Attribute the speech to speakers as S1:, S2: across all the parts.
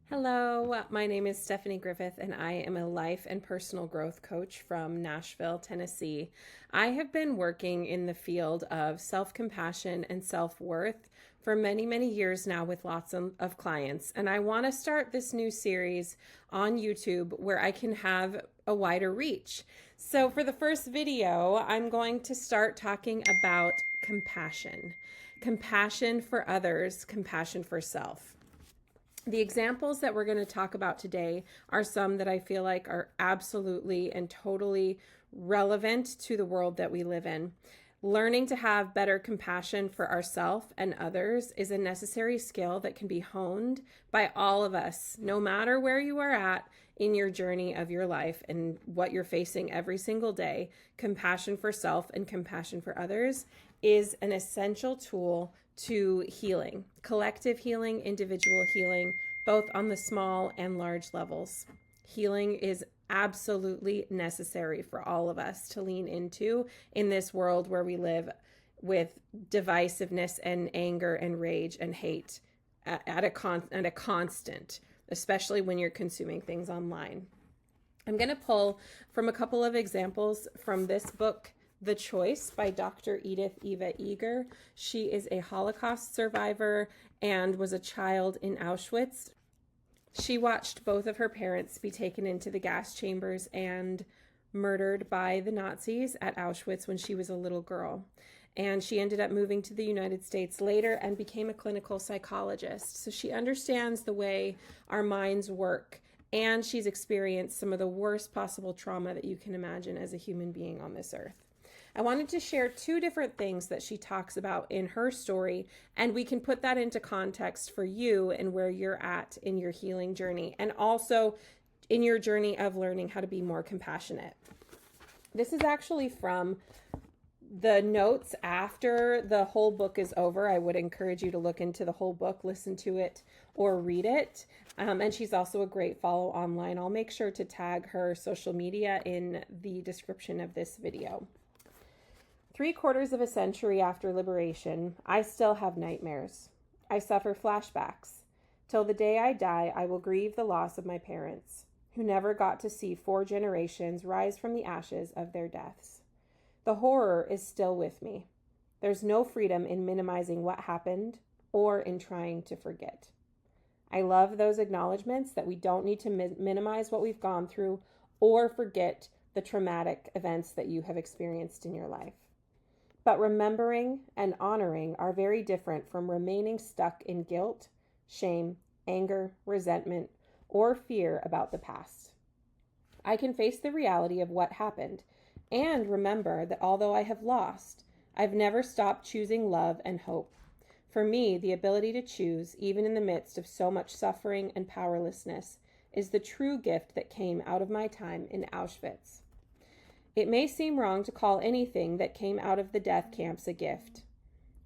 S1: Hello, my name is Stephanie Griffith, and I am a life and personal growth coach from Nashville, Tennessee. I have been working in the field of self compassion and self worth for many, many years now with lots of clients. And I want to start this new series on YouTube where I can have a wider reach. So, for the first video, I'm going to start talking about compassion for others, compassion for self. The examples that we're going to talk about today are some that I feel like are absolutely and totally relevant to the world that we live in. Learning to have better compassion for ourselves and others is a necessary skill that can be honed by all of us, no matter where you are at in your journey of your life and what you're facing every single day. Compassion for self and compassion for others is an essential tool to healing, collective healing, individual healing, both on the small and large levels. Healing is absolutely necessary for all of us to lean into in this world where we live with divisiveness and anger and rage and hate at a constant, especially when you're consuming things online. I'm going to pull from a couple of examples from this book, The Choice by Dr. Edith Eva Eger. She is a Holocaust survivor and was a child in Auschwitz. She watched both of her parents be taken into the gas chambers and murdered by the Nazis at Auschwitz when she was a little girl. And she ended up moving to the United States later and became a clinical psychologist. So she understands the way our minds work, and she's experienced some of the worst possible trauma that you can imagine as a human being on this earth. I wanted to share two different things that she talks about in her story, and we can put that into context for you and where you're at in your healing journey, and also in your journey of learning how to be more compassionate. This is actually from the notes after the whole book is over. I would encourage you to look into the whole book, listen to it, or read it. And she's also a great follow online. I'll make sure to tag her social media in the description of this video. 3/4 of a century after liberation, I still have nightmares. I suffer flashbacks. Till the day I die, I will grieve the loss of my parents, who never got to see 4 generations rise from the ashes of their deaths. The horror is still with me. There's no freedom in minimizing what happened or in trying to forget. I love those acknowledgments that we don't need to minimize what we've gone through or forget the traumatic events that you have experienced in your life. But remembering and honoring are very different from remaining stuck in guilt, shame, anger, resentment, or fear about the past. I can face the reality of what happened and remember that although I have lost, I've never stopped choosing love and hope. For me, the ability to choose, even in the midst of so much suffering and powerlessness, is the true gift that came out of my time in Auschwitz. It may seem wrong to call anything that came out of the death camps a gift.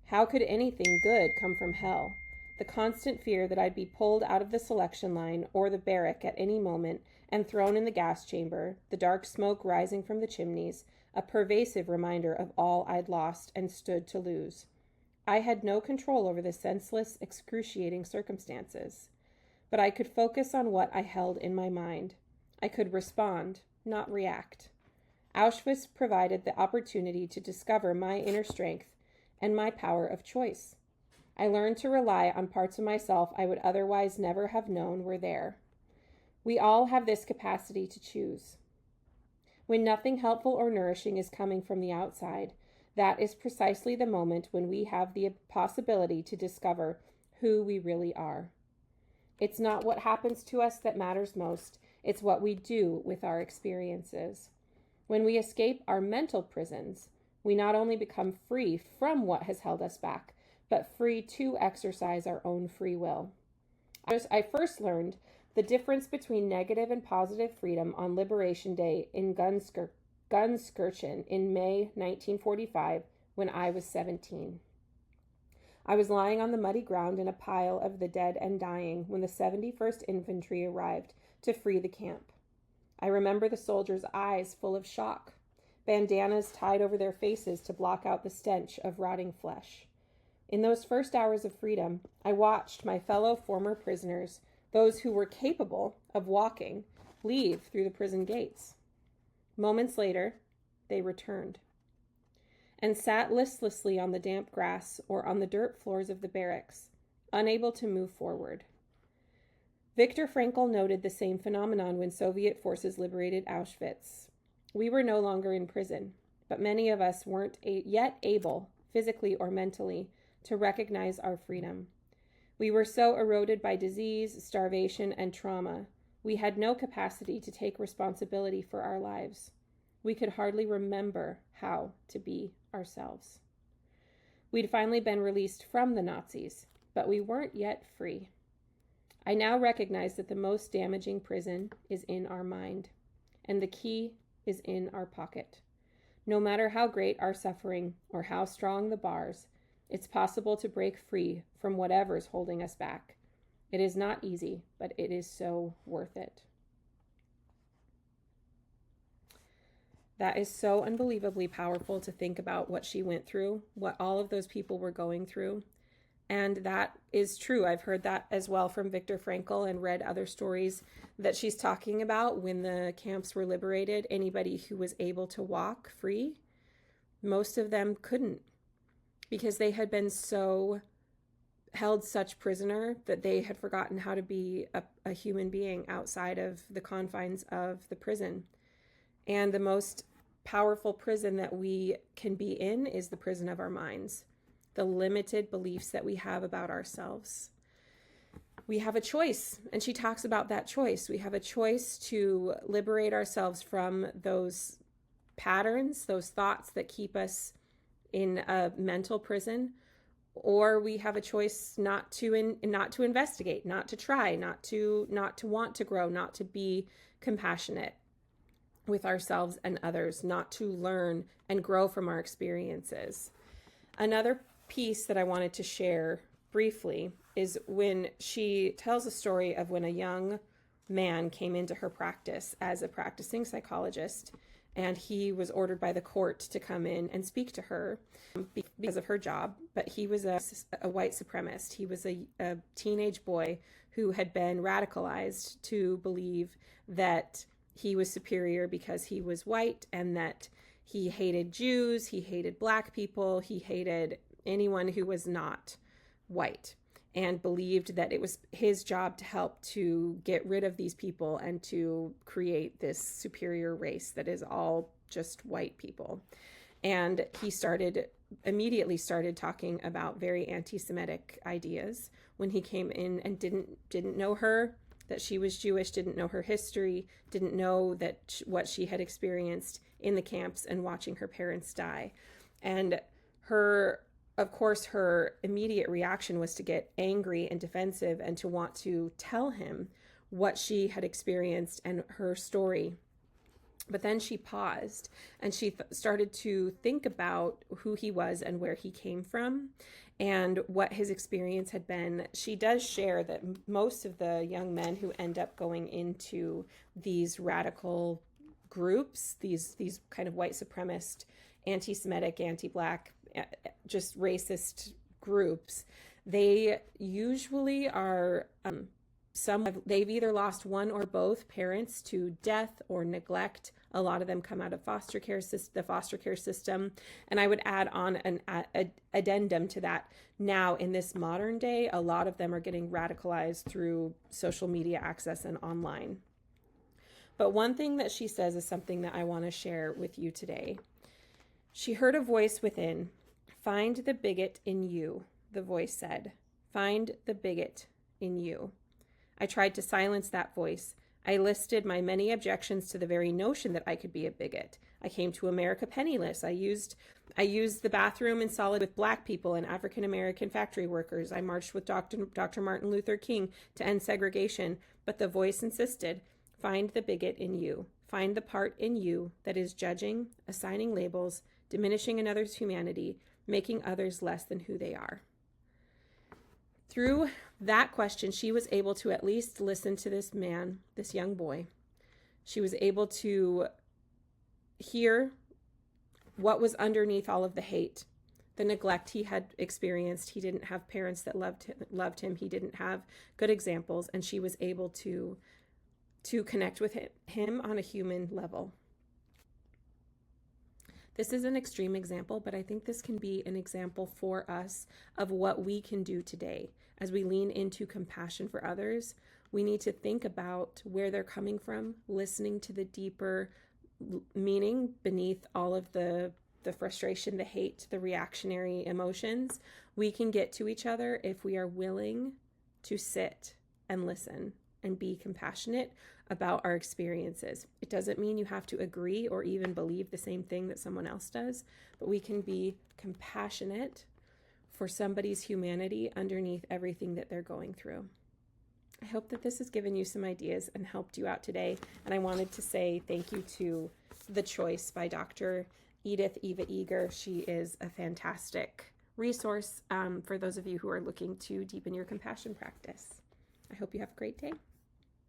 S1: How could anything good come from hell? The constant fear that I'd be pulled out of the selection line or the barrack at any moment and thrown in the gas chamber, the dark smoke rising from the chimneys, a pervasive reminder of all I'd lost and stood to lose. I had no control over the senseless, excruciating circumstances, but I could focus on what I held in my mind. I could respond, not react. Auschwitz provided the opportunity to discover my inner strength and my power of choice. I learned to rely on parts of myself I would otherwise never have known were there. We all have this capacity to choose. When nothing helpful or nourishing is coming from the outside, that is precisely the moment when we have the possibility to discover who we really are. It's not what happens to us that matters most, it's what we do with our experiences. When we escape our mental prisons, we not only become free from what has held us back, but free to exercise our own free will. I first learned the difference between negative and positive freedom on Liberation Day in Gunskirchen in May 1945 when I was 17. I was lying on the muddy ground in a pile of the dead and dying when the 71st Infantry arrived to free the camp. I remember the soldiers' eyes full of shock, bandanas tied over their faces to block out the stench of rotting flesh. In those first hours of freedom, I watched my fellow former prisoners those who were capable of walking, leave through the prison gates. Moments later, they returned and sat listlessly on the damp grass or on the dirt floors of the barracks, unable to move forward. Viktor Frankl noted the same phenomenon when Soviet forces liberated Auschwitz. We were no longer in prison, but many of us weren't yet able, physically or mentally, to recognize our freedom. We were so eroded by disease, starvation, and trauma, we had no capacity to take responsibility for our lives. We could hardly remember how to be ourselves. We'd finally been released from the Nazis, but we weren't yet free. I now recognize that the most damaging prison is in our mind, and the key is in our pocket. No matter how great our suffering or how strong the bars, it's possible to break free from whatever's holding us back. It is not easy, but it is so worth it. That is so unbelievably powerful to think about what she went through, what all of those people were going through. And that is true. I've heard that as well from Viktor Frankl and read other stories that she's talking about when the camps were liberated. Anybody who was able to walk free, most of them couldn't because they had been so held such prisoner that they had forgotten how to be a human being outside of the confines of the prison. And the most powerful prison that we can be in is the prison of our minds, the limited beliefs that we have about ourselves. We have a choice, and she talks about that choice. We have a choice to liberate ourselves from those patterns, those thoughts that keep us in a mental prison, or we have a choice not to investigate, not to try, not to want to grow, not to be compassionate with ourselves and others, not to learn and grow from our experiences. Another piece that I wanted to share briefly is when she tells a story of when a young man came into her practice as a practicing psychologist, and he was ordered by the court to come in and speak to her because of her job, but he was a white supremacist. He was a teenage boy who had been radicalized to believe that he was superior because he was white and that he hated Jews, he hated Black people, he hated anyone who was not white, and believed that it was his job to help to get rid of these people and to create this superior race that is all just white people. And he immediately started talking about very anti-Semitic ideas when he came in and didn't know her, that she was Jewish, didn't know her history, didn't know that what she had experienced in the camps and watching her parents die. And of course, her immediate reaction was to get angry and defensive and to want to tell him what she had experienced and her story. But then she paused and she started to think about who he was and where he came from and what his experience had been. She does share that most of the young men who end up going into these radical groups, these kind of white supremacist, anti-Semitic, anti-Black, just racist groups, they usually are they've either lost one or both parents to death or neglect. A lot of them come out of the foster care system. And I would add on an addendum to that. Now, in this modern day, a lot of them are getting radicalized through social media access and online. But one thing that she says is something that I want to share with you today. She heard a voice within. "Find the bigot in you," the voice said. "Find the bigot in you." I tried to silence that voice. I listed my many objections to the very notion that I could be a bigot. I came to America penniless. I used the bathroom in solid with Black people and African American factory workers. I marched with Dr. Martin Luther King to end segregation. But the voice insisted, "Find the bigot in you. Find the part in you that is judging, assigning labels, diminishing another's humanity, making others less than who they are." Through that question, she was able to at least listen to this man, this young boy. She was able to hear what was underneath all of the hate, the neglect he had experienced. He didn't have parents that loved him. He didn't have good examples, and she was able to connect with him on a human level. This is an extreme example, but I think this can be an example for us of what we can do today. As we lean into compassion for others, we need to think about where they're coming from, listening to the deeper meaning beneath all of the frustration, the hate, the reactionary emotions. We can get to each other if we are willing to sit and listen and be compassionate about our experiences. It doesn't mean you have to agree or even believe the same thing that someone else does, but we can be compassionate for somebody's humanity underneath everything that they're going through. I hope that this has given you some ideas and helped you out today. And I wanted to say thank you to The Choice by Dr. Edith Eva Eger. She is a fantastic resource for those of you who are looking to deepen your compassion practice. I hope you have a great day.